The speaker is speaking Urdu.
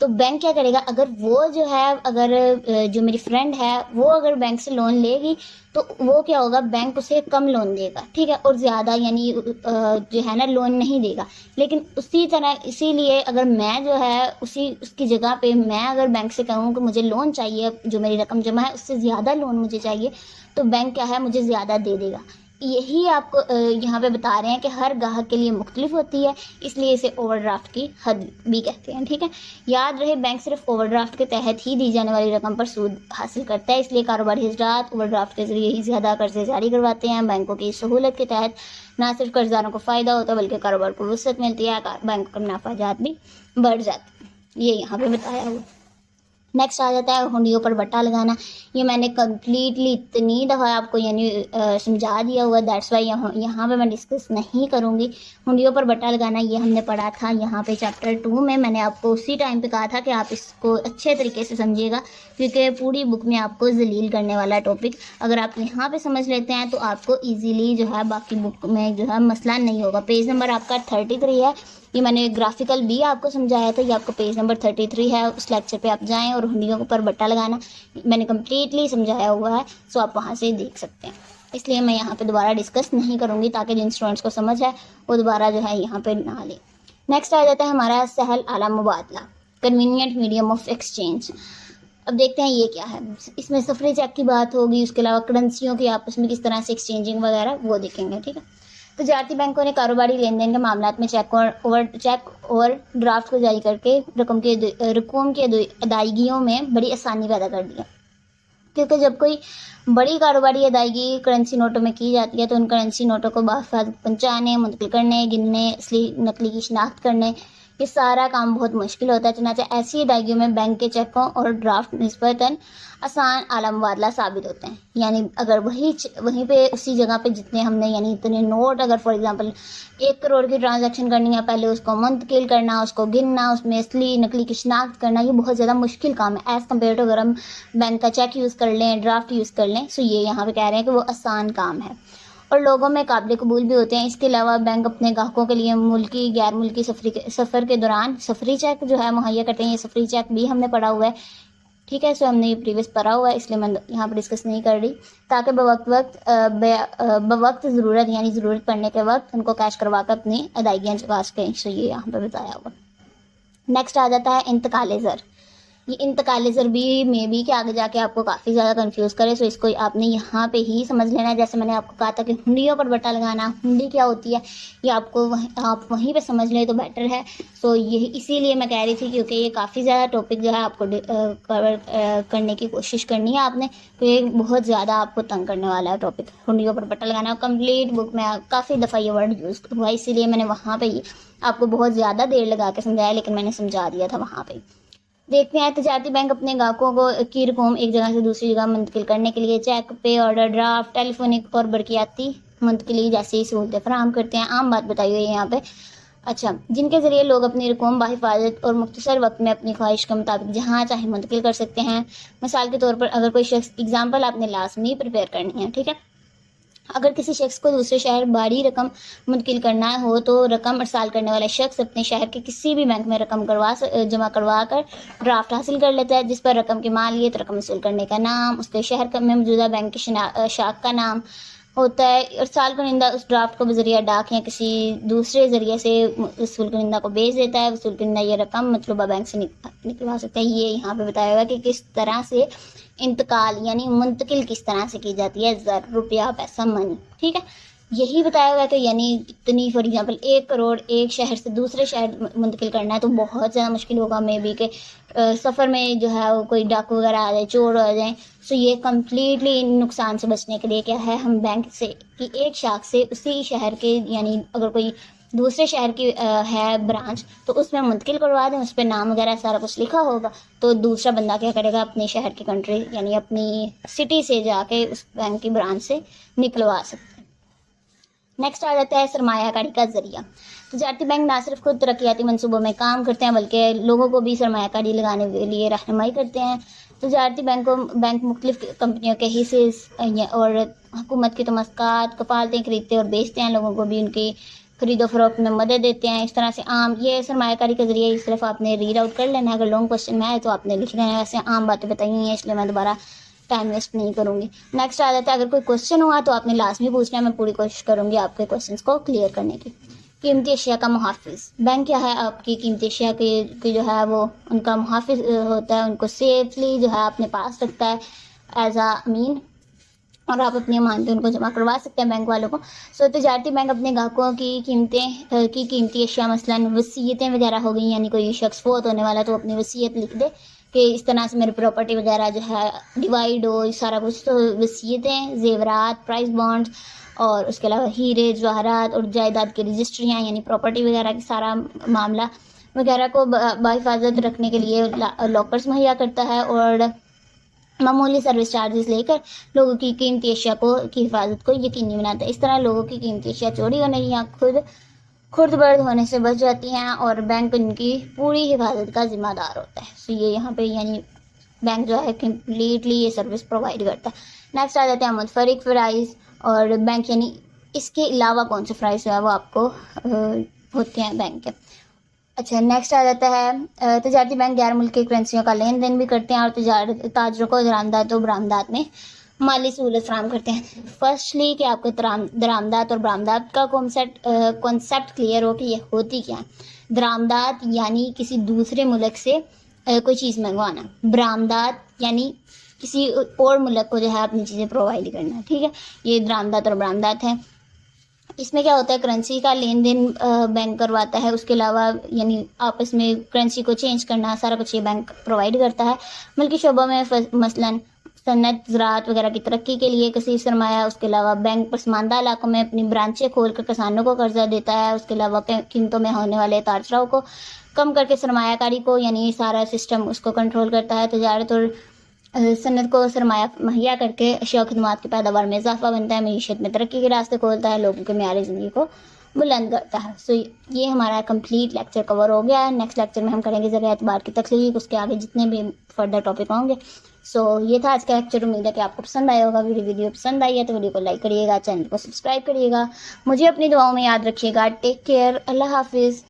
تو بینک کیا کرے گا, اگر وہ جو ہے, اگر جو میری فرینڈ ہے وہ اگر بینک سے لون لے گی تو وہ کیا ہوگا, بینک اسے کم لون دے گا, ٹھیک ہے, اور زیادہ یعنی جو ہے نا لون نہیں دے گا. لیکن اسی طرح اسی لیے اگر میں جو ہے اس کی جگہ پہ میں اگر بینک سے کہوں کہ مجھے لون چاہیے, جو میری رقم جمع ہے اس سے زیادہ لون مجھے چاہیے, تو بینک کیا ہے مجھے زیادہ دے دے گا. یہی آپ کو یہاں پہ بتا رہے ہیں کہ ہر گاہک کے لیے مختلف ہوتی ہے, اس لیے اسے اوور ڈرافٹ کی حد بھی کہتے ہیں, ٹھیک ہے. یاد رہے بینک صرف اوور ڈرافٹ کے تحت ہی دی جانے والی رقم پر سود حاصل کرتا ہے, اس لیے کاروباری حضرات اوور ڈرافٹ کے ذریعے ہی زیادہ قرضے جاری کرواتے ہیں. بینکوں کی سہولت کے تحت نہ صرف قرضداروں کو فائدہ ہوتا ہے بلکہ کاروبار کو وسعت ملتی ہے, بینک کا منافع جات بھی بڑھ جاتا ہے. یہ یہاں پہ بتایا ہوا. نیکسٹ آ جاتا ہے ہنڈیوں پر بٹا لگانا. یہ میں نے کمپلیٹلی اتنی دفعہ آپ کو یعنی سمجھا دیا ہوا, دیٹس وائی یہاں پہ میں ڈسکس نہیں کروں گی. ہنڈیوں پر بٹا لگانا یہ ہم نے پڑھا تھا یہاں پہ چیپٹر 2 میں. میں نے آپ کو اسی ٹائم پہ کہا تھا کہ آپ اس کو اچھے طریقے سے سمجھیے گا, کیونکہ پوری بک میں آپ کو ذلیل کرنے والا ٹاپک اگر آپ یہاں پہ سمجھ لیتے ہیں تو آپ کو ایزیلی جو ہے باقی بک میں جو ہے مسئلہ نہیں ہوگا. پیج نمبر آپ کا 33 ہے. یہ میں نے گرافیکل بھی آپ کو سمجھایا تھا, یہ آپ کو پیج نمبر 33 ہے. اس لیکچر پہ آپ جائیں اور ہنڈیوں پر بٹا لگانا میں نے کمپلیٹلی سمجھایا ہوا ہے, سو آپ وہاں سے دیکھ سکتے ہیں. اس لیے میں یہاں پہ دوبارہ ڈسکس نہیں کروں گی تاکہ جن اسٹوڈنٹس کو سمجھ ہے وہ دوبارہ جو ہے یہاں پہ نہ لیں. نیکسٹ آ جاتا ہے ہمارا سہل اعلیٰ مبادلہ, کنوینئنٹ میڈیم آف ایکسچینج. اب دیکھتے ہیں یہ کیا ہے. اس میں سفری چیک کی بات ہوگی, اس کے علاوہ کرنسیوں کی آپس میں کس طرح سے ایکسچینجنگ وغیرہ وہ دیکھیں گے, ٹھیک ہے. تجارتی بینکوں نے کاروباری لین دین کے معاملات میں چیک اور ڈرافٹ کو جاری کر کے رقم کی ادائیگیوں میں بڑی آسانی پیدا کر دی ہے, کیونکہ جب کوئی بڑی کاروباری ادائیگی کرنسی نوٹوں میں کی جاتی ہے تو ان کرنسی نوٹوں کو بحفاظت پہنچانے, منتقل کرنے, گننے, اصلی نقلی کی شناخت کرنے, یہ سارا کام بہت مشکل ہوتا ہے. چنانچہ ایسی ادائیگیوں میں بینک کے چیکوں اور ڈرافٹ نسبتاً آسان اعلیٰ مبادلہ ثابت ہوتے ہیں. یعنی اگر وہیں پہ اسی جگہ پہ جتنے ہم نے یعنی اتنے نوٹ, اگر فار ایگزامپل 1 کروڑ کی ٹرانزیکشن کرنی ہے, پہلے اس کو منتقل کرنا, اس کو گننا, اس میں اصلی نقلی کی شناخت کرنا, یہ بہت زیادہ مشکل کام ہے ایز کمپیئر ٹو اگر ہم بینک کا چیک یوز کر لیں, ڈرافٹ یوز کر لیں. سو یہ یہاں پہ کہہ رہے ہیں کہ وہ آسان کام ہے اور لوگوں میں قابل قبول بھی ہوتے ہیں. اس کے علاوہ بینک اپنے گاہکوں کے لیے ملکی غیر ملکی سفر کے دوران سفری چیک جو ہے مہیا کرتے ہیں. یہ سفری چیک بھی ہم نے پڑھا ہوا ہے, ٹھیک ہے. سو ہم نے یہ پریویس پڑھا ہوا ہے, اس لیے میں یہاں پہ ڈسکس نہیں کر رہی, تاکہ بوقت ضرورت یعنی ضرورت پڑنے کے وقت ان کو کیش کروا کر اپنی ادائیگیاں چکا سکیں. سو یہ یہاں پہ بتایا ہوا. نیکسٹ آ جاتا ہے انتقال زر. یہ انتقال زر بھی میں بھی کہ آگے جا کے آپ کو کافی زیادہ کنفیوز کرے, سو اس کو آپ نے یہاں پہ ہی سمجھ لینا ہے. جیسے میں نے آپ کو کہا تھا کہ ہنڈیوں پر بٹا لگانا, ہنڈی کیا ہوتی ہے یہ آپ کو آپ وہیں پہ سمجھ لیں تو بیٹر ہے. سو یہ اسی لیے میں کہہ رہی تھی کیونکہ یہ کافی زیادہ ٹاپک جو ہے آپ کو کور کرنے کی کوشش کرنی ہے آپ نے, تو یہ بہت زیادہ آپ کو تنگ کرنے والا ہے ٹاپک. ہنڈیوں پر بٹا لگانا کمپلیٹ بک میں کافی دفعہ یہ ورڈ یوز ہوا, اسی لیے میں نے وہاں پہ ہی آپ کو بہت زیادہ دیر لگا کے سمجھایا, لیکن میں نے سمجھا دیا تھا وہاں پہ. دیکھتے ہیں تجارتی بینک اپنے گاہکوں کی رقم ایک جگہ سے دوسری جگہ منتقل کرنے کے لیے چیک, پے آرڈر, ڈرافٹ, ٹیلی فونک اور برقیاتی منتقلی جیسی سہولتیں فراہم کرتے ہیں. عام بات بتائی ہوئی ہے یہاں پہ, اچھا, جن کے ذریعے لوگ اپنی رقم بحفاظت اور مختصر وقت میں اپنی خواہش کے مطابق جہاں چاہے منتقل کر سکتے ہیں. مثال کے طور پر اگر کوئی شخص, ایگزامپل آپ نے لازمی پریپیئر کرنی ہے, ٹھیک ہے, اگر کسی شخص کو دوسرے شہر بڑی رقم منتقل کرنا ہو تو رقم ارسال کرنے والا شخص اپنے شہر کے کسی بھی بینک میں رقم جمع کروا کر ڈرافٹ حاصل کر لیتا ہے, جس پر رقم کی مالیت, رقم وصول کرنے کا نام, اس کے شہر میں موجودہ بینک کی شاخ کا نام ہوتا ہے. ارسال کنندہ اس ڈرافٹ کو بذریعہ ڈاک یا کسی دوسرے ذریعے سے وصول کنندہ کو بھیج دیتا ہے. وصول کنندہ یہ رقم مطلوبہ بینک سے نکلوا سکتا ہے. یہ یہاں پہ بتایا ہوا کہ کس طرح سے انتقال یعنی منتقل کس طرح سے کی جاتی ہے, زر, روپیہ, پیسہ, منی, ٹھیک ہے. یہی بتایا ہوا ہے کہ یعنی اتنی فار ایگزامپل 1 کروڑ ایک شہر سے دوسرے شہر منتقل کرنا ہے تو بہت زیادہ مشکل ہوگا. میں بھی کہ سفر میں جو ہے کوئی ڈاکو وغیرہ آ جائے, چور آ جائیں. سو یہ کمپلیٹلی نقصان سے بچنے کے لیے کیا ہے, ہم بینک سے کی ایک شاخ سے اسی شہر کے یعنی اگر کوئی دوسرے شہر کی ہے برانچ تو اس میں منتقل کروا دیں, اس پہ نام وغیرہ سارا کچھ لکھا ہوگا, تو دوسرا بندہ کیا کرے گا, اپنے شہر کی کنٹری یعنی اپنی سٹی سے جا کے اس بینک کی برانچ سے نکلوا سکتے ہیں. نیکسٹ آ جاتا ہے سرمایہ کاری کا ذریعہ. تجارتی بینک نہ صرف خود ترقیاتی منصوبوں میں کام کرتے ہیں بلکہ لوگوں کو بھی سرمایہ کاری لگانے کے لیے رہنمائی کرتے ہیں. تجارتی بینک مختلف کمپنیوں کے حصے اور حکومت کی تمسکات, کفالتیں خریدتے اور بیچتے ہیں. لوگوں کو بھی ان کی خرید و فروخت میں مدد دیتے ہیں. اس طرح سے عام یہ سرمایہ کاری کے ذریعے صرف آپ نے ریڈ آؤٹ کر لینا ہے. اگر لانگ کوشچن میں آئے تو آپ نے لکھ لینا ہے. ویسے عام باتیں بتائی ہیں اس لیے میں دوبارہ ٹائم ویسٹ نہیں کروں گی. نیکسٹ آ جاتا ہے اگر کوئی کوشچن ہوا تو آپ نے لازمی پوچھنا ہے. میں پوری کوشش کروں گی آپ کے کوشچنس کو کلیئر کرنے کی. قیمتی اشیاء کا محافظ. بینک کیا ہے؟ آپ کی قیمتی اشیاء کی جو ہے وہ ان کا محافظ ہوتا ہے. ان کو سیفلی جو ہے اپنے پاس رکھتا ہے ایز اے امین, اور آپ اپنی امانتیں ان کو جمع کروا سکتے ہیں بینک والوں کو. سو تجارتی بینک اپنے گاہکوں کی قیمتی اشیاء مثلاً وصیتیں وغیرہ ہو گئی, یعنی کوئی شخص فوت ہونے والا تو اپنی وصیت لکھ دے کہ اس طرح سے میری پراپرٹی وغیرہ جو ہے ڈیوائڈ ہو, سارا کچھ. تو وصیتیں, زیورات, پرائز بانڈز, اور اس کے علاوہ ہیرے جواہرات اور جائیداد کی رجسٹریاں یعنی پراپرٹی وغیرہ کی سارا معاملہ وغیرہ کو بحفاظت رکھنے کے لیے لاکرز مہیا کرتا ہے, اور معمولی سروس چارجز لے کر لوگوں کی قیمتی اشیاء کی حفاظت کو یقینی بناتا ہے. اس طرح لوگوں کی قیمتی اشیاء چوری ہونے یا خرد برد ہونے سے بچ جاتی ہیں, اور بینک ان کی پوری حفاظت کا ذمہ دار ہوتا ہے. سو یہ یہاں پہ یعنی بینک جو ہے کمپلیٹلی یہ سروس پرووائڈ کرتا ہے. نیکسٹ آ جاتے ہیں منفرد فرائض, اور بینک یعنی اس کے علاوہ کون سے فرائض جو ہے وہ آپ کو ہوتے ہیں بینک کے. اچھا, نیکسٹ آ جاتا ہے تجارتی بینک غیر ملکی کرنسیوں کا لین دین بھی کرتے ہیں اور تاجروں کو درآمدات و برآمدات میں مالی سہولت فراہم کرتے ہیں. فرسٹلی کہ آپ کو درآمدات اور برآمدات کا کانسیپٹ کلیئر ہو کہ یہ ہوتی کیا ہے. درآمدات یعنی کسی دوسرے ملک سے کوئی چیز منگوانا. برآمدات یعنی کسی اور ملک کو جو ہے اپنی چیزیں پرووائڈ کرنا. ٹھیک ہے, یہ درآمدات اور برآمدات ہیں. اس میں کیا ہوتا ہے, کرنسی کا لین دین بینک کرواتا ہے. اس کے علاوہ یعنی آپس میں کرنسی کو چینج کرنا سارا کچھ یہ بینک پرووائڈ کرتا ہے. ملکی شعبوں میں مثلاً صنعت, زراعت وغیرہ کی ترقی کے لیے کثیر سرمایہ. اس کے علاوہ بینک پسماندہ علاقوں میں اپنی برانچیں کھول کر کسانوں کو قرضہ دیتا ہے. اس کے علاوہ قیمتوں میں ہونے والے اتار چڑھاؤ کو کم کر کے سرمایہ کاری کو یعنی سارا سسٹم اس کو کنٹرول کرتا ہے. تجارت اور صنعت کو سرمایہ مہیا کر کے اشیاء و خدمات کی پیداوار میں اضافہ بنتا ہے. معیشت میں ترقی کے راستے کھولتا ہے, لوگوں کے معیار زندگی کو بلند کرتا ہے. سو یہ ہمارا کمپلیٹ لیکچر کور ہو گیا ہے. نیکسٹ لیکچر میں ہم کریں گے ذریعہ اعتبار کی تخلیق, اس کے آگے جتنے بھی فردر ٹاپک ہوں گے. سو یہ تھا آج کا لیکچر. امید ہے کہ آپ کو پسند آیا ہوگا. ویڈیو پسند آئی ہے تو ویڈیو کو لائک کریے گا, چینل کو سبسکرائب کریے گا. مجھے اپنی دعاؤں میں یاد رکھیے گا. Take care. اللہ حافظ.